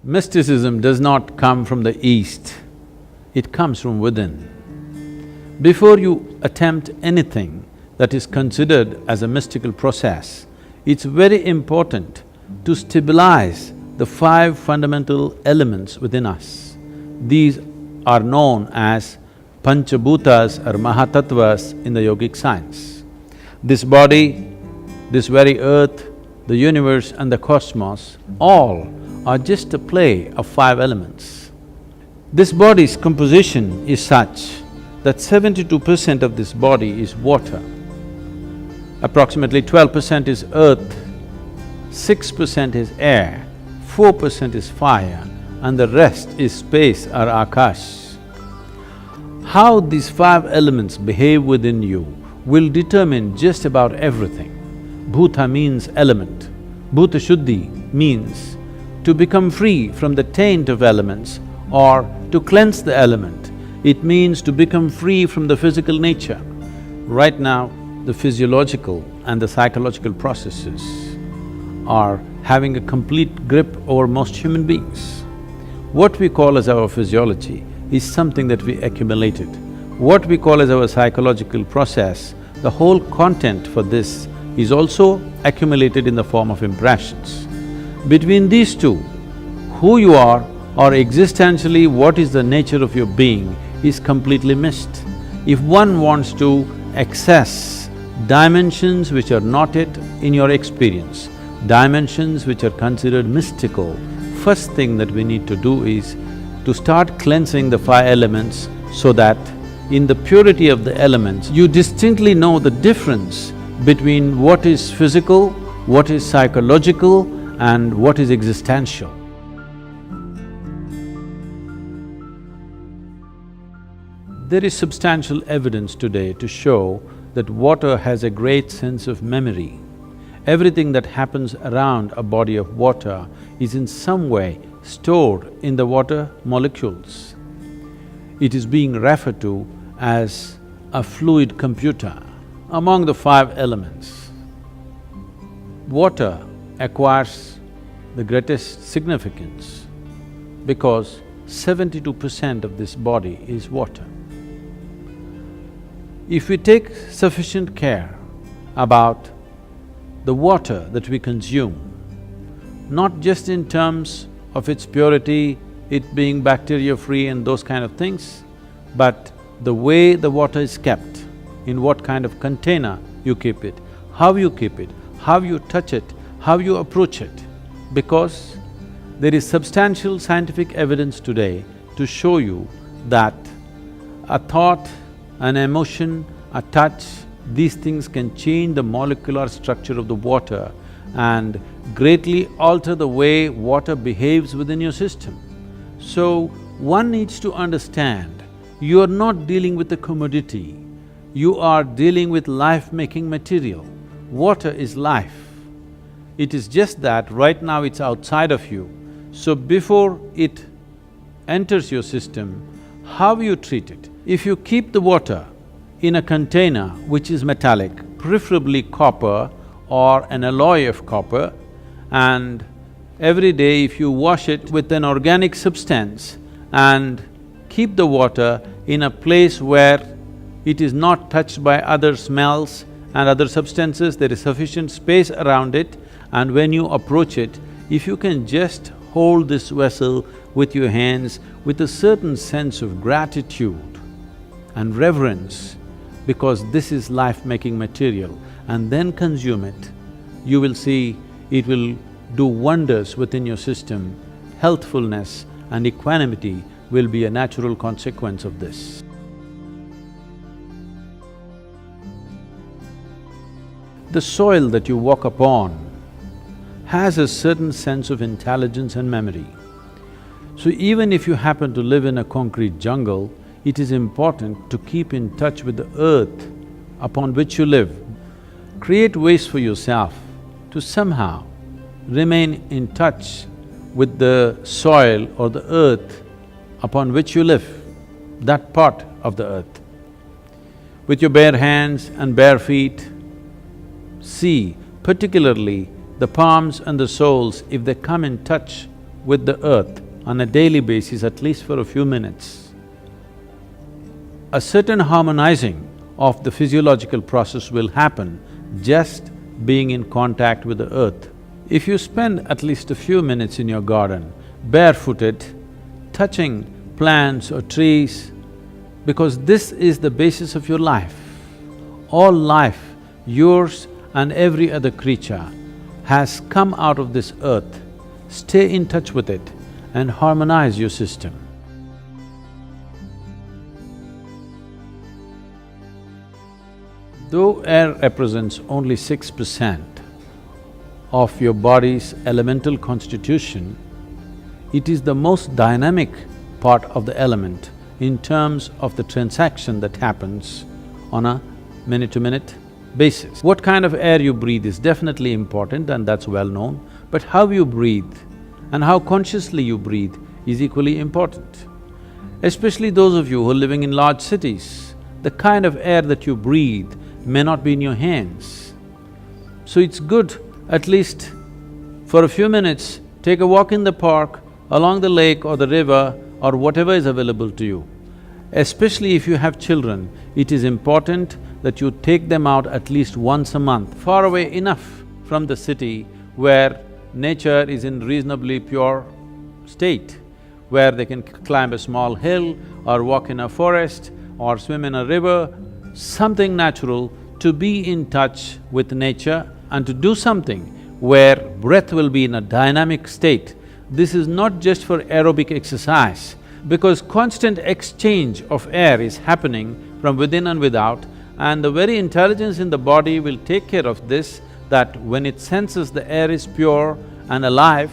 Mysticism does not come from the East, it comes from within. Before you attempt anything that is considered as a mystical process, it's very important to stabilize the five fundamental elements within us. These are known as Panchabhutas or Mahatatvas in the yogic science. This body, this very earth, the universe and the cosmos, all are just a play of five elements. This body's composition is such that 72% of this body is water, approximately 12% is earth, 6% is air, 4% is fire, and the rest is space or akash. How these five elements behave within you will determine just about everything. Bhuta means element. Bhuta Shuddhi means to become free from the taint of elements or to cleanse the element. It means to become free from the physical nature. Right now, the physiological and the psychological processes are having a complete grip over most human beings. What we call as our physiology is something that we accumulated. What we call as our psychological process, the whole content for this is also accumulated in the form of impressions. Between these two, who you are or existentially what is the nature of your being is completely missed. If one wants to access dimensions which are not yet in your experience, dimensions which are considered mystical, first thing that we need to do is to start cleansing the five elements so that in the purity of the elements, you distinctly know the difference between what is physical, what is psychological and what is existential. There is substantial evidence today to show that water has a great sense of memory. Everything that happens around a body of water is in some way stored in the water molecules. It is being referred to as a fluid computer. Among the five elements, water acquires the greatest significance because 72% of this body is water. If we take sufficient care about the water that we consume, not just in terms of its purity, it being bacteria-free and those kind of things, but the way the water is kept, in what kind of container you keep it, how you keep it, how you touch it, how you approach it. Because there is substantial scientific evidence today to show you that a thought, an emotion, a touch, these things can change the molecular structure of the water and greatly alter the way water behaves within your system. So, one needs to understand, you are not dealing with a commodity, you are dealing with life-making material. Water is life. It is just that right now it's outside of you. So before it enters your system, how you treat it? If you keep the water in a container which is metallic, preferably copper or an alloy of copper, and every day if you wash it with an organic substance and keep the water in a place where it is not touched by other smells and other substances, there is sufficient space around it, and when you approach it, if you can just hold this vessel with your hands with a certain sense of gratitude and reverence, because this is life-making material, and then consume it, you will see it will do wonders within your system. Healthfulness and equanimity will be a natural consequence of this. The soil that you walk upon has a certain sense of intelligence and memory. So even if you happen to live in a concrete jungle, it is important to keep in touch with the earth upon which you live. Create ways for yourself to somehow remain in touch with the soil or the earth upon which you live, that part of the earth. With your bare hands and bare feet, see particularly the palms and the soles, if they come in touch with the earth on a daily basis, at least for a few minutes, a certain harmonizing of the physiological process will happen just being in contact with the earth. If you spend at least a few minutes in your garden, barefooted, touching plants or trees, because this is the basis of your life. All life, yours and every other creature, has come out of this earth. Stay in touch with it and harmonize your system. Though air represents only 6% of your body's elemental constitution, it is the most dynamic part of the element in terms of the transaction that happens on a minute-to-minute basis. What kind of air you breathe is definitely important and that's well known, but how you breathe and how consciously you breathe is equally important. Especially those of you who are living in large cities, the kind of air that you breathe may not be in your hands. So it's good, at least for a few minutes, take a walk in the park, along the lake or the river or whatever is available to you. Especially if you have children, it is important that you take them out at least once a month, far away enough from the city where nature is in reasonably pure state, where they can climb a small hill or walk in a forest or swim in a river, something natural, to be in touch with nature and to do something where breath will be in a dynamic state. This is not just for aerobic exercise, because constant exchange of air is happening from within and without, and the very intelligence in the body will take care of this, that when it senses the air is pure and alive,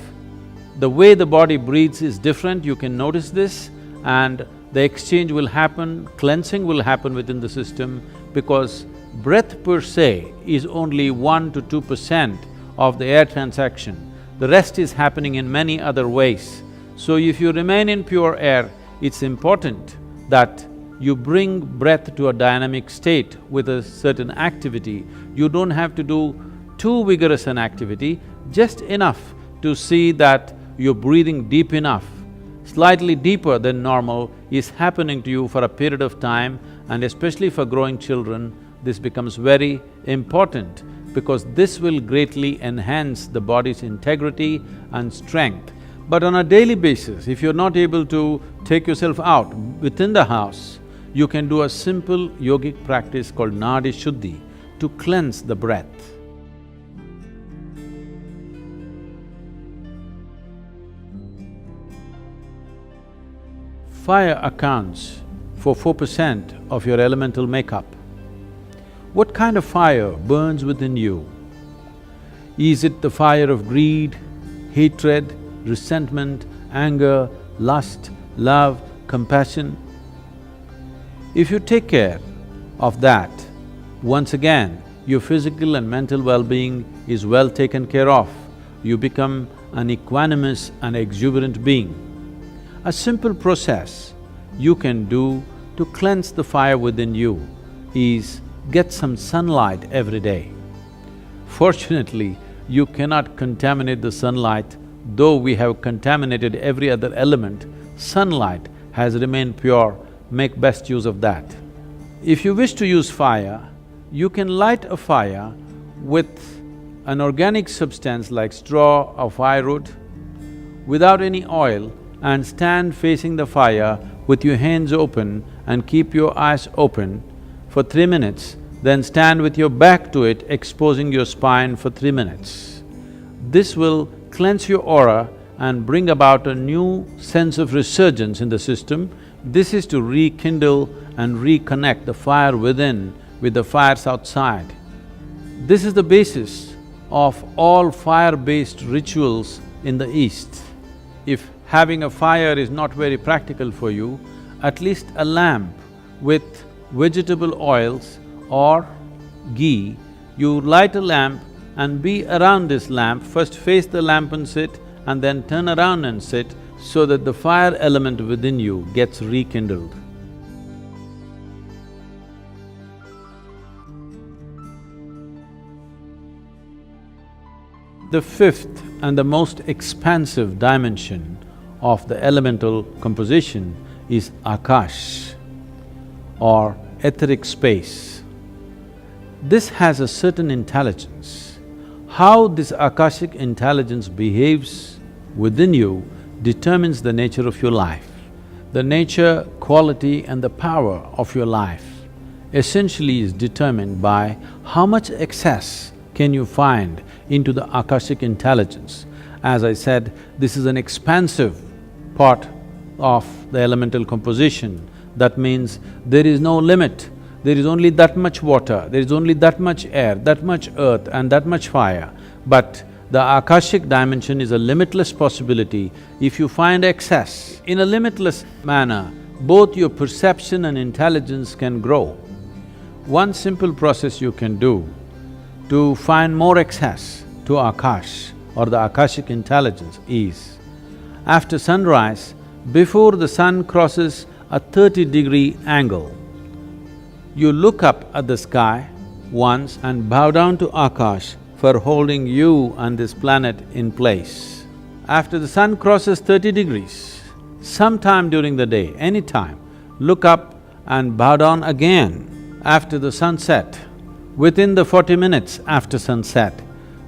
the way the body breathes is different, you can notice this, and the exchange will happen, cleansing will happen within the system, because breath per se is only 1 to 2% of the air transaction. The rest is happening in many other ways. So if you remain in pure air, it's important that you bring breath to a dynamic state with a certain activity. You don't have to do too vigorous an activity, just enough to see that you're breathing deep enough, slightly deeper than normal is happening to you for a period of time, and especially for growing children, this becomes very important because this will greatly enhance the body's integrity and strength. But on a daily basis, if you're not able to take yourself out within the house, you can do a simple yogic practice called Nadi Shuddhi to cleanse the breath. Fire accounts for 4% of your elemental makeup. What kind of fire burns within you? Is it the fire of greed, hatred, resentment, anger, lust, love, compassion? If you take care of that, once again, your physical and mental well-being is well taken care of. You become an equanimous and exuberant being. A simple process you can do to cleanse the fire within you is get some sunlight every day. Fortunately, you cannot contaminate the sunlight. Though we have contaminated every other element, sunlight has remained pure, make best use of that. If you wish to use fire, you can light a fire with an organic substance like straw or firewood without any oil, and stand facing the fire with your hands open and keep your eyes open for 3 minutes, then stand with your back to it, exposing your spine for 3 minutes. This will cleanse your aura and bring about a new sense of resurgence in the system. This is to rekindle and reconnect the fire within with the fires outside. This is the basis of all fire-based rituals in the East. If having a fire is not very practical for you, at least a lamp with vegetable oils or ghee, you light a lamp and be around this lamp, first face the lamp and sit, and then turn around and sit, so that the fire element within you gets rekindled. The fifth and the most expansive dimension of the elemental composition is Akash or etheric space. This has a certain intelligence. How this Akashic intelligence behaves within you determines the nature of your life. The nature, quality and the power of your life essentially is determined by how much access can you find into the Akashic intelligence. As I said, this is an expansive part of the elemental composition. That means there is no limit. There is only that much water, there is only that much air, that much earth and that much fire. But the Akashic dimension is a limitless possibility. If you find excess in a limitless manner, both your perception and intelligence can grow. One simple process you can do to find more access to Akash or the Akashic intelligence is, after sunrise, before the sun crosses a 30-degree angle, you look up at the sky once and bow down to Akash for holding you and this planet in place. After the sun crosses 30 degrees, sometime during the day, any time, look up and bow down again. After the sunset, within the 40 minutes after sunset,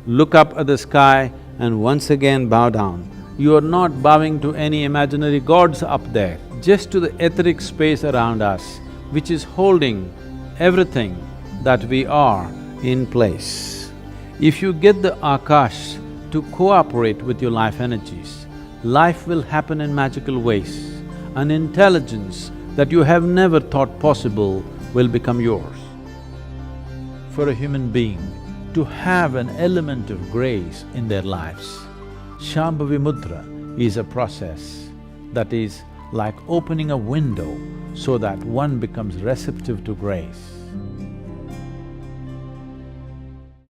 look up at the sky and once again bow down. You are not bowing to any imaginary gods up there, just to the etheric space around us, which is holding everything that we are in place. If you get the Akash to cooperate with your life energies, life will happen in magical ways. An intelligence that you have never thought possible will become yours. For a human being to have an element of grace in their lives, Shambhavi Mudra is a process that is like opening a window so that one becomes receptive to grace.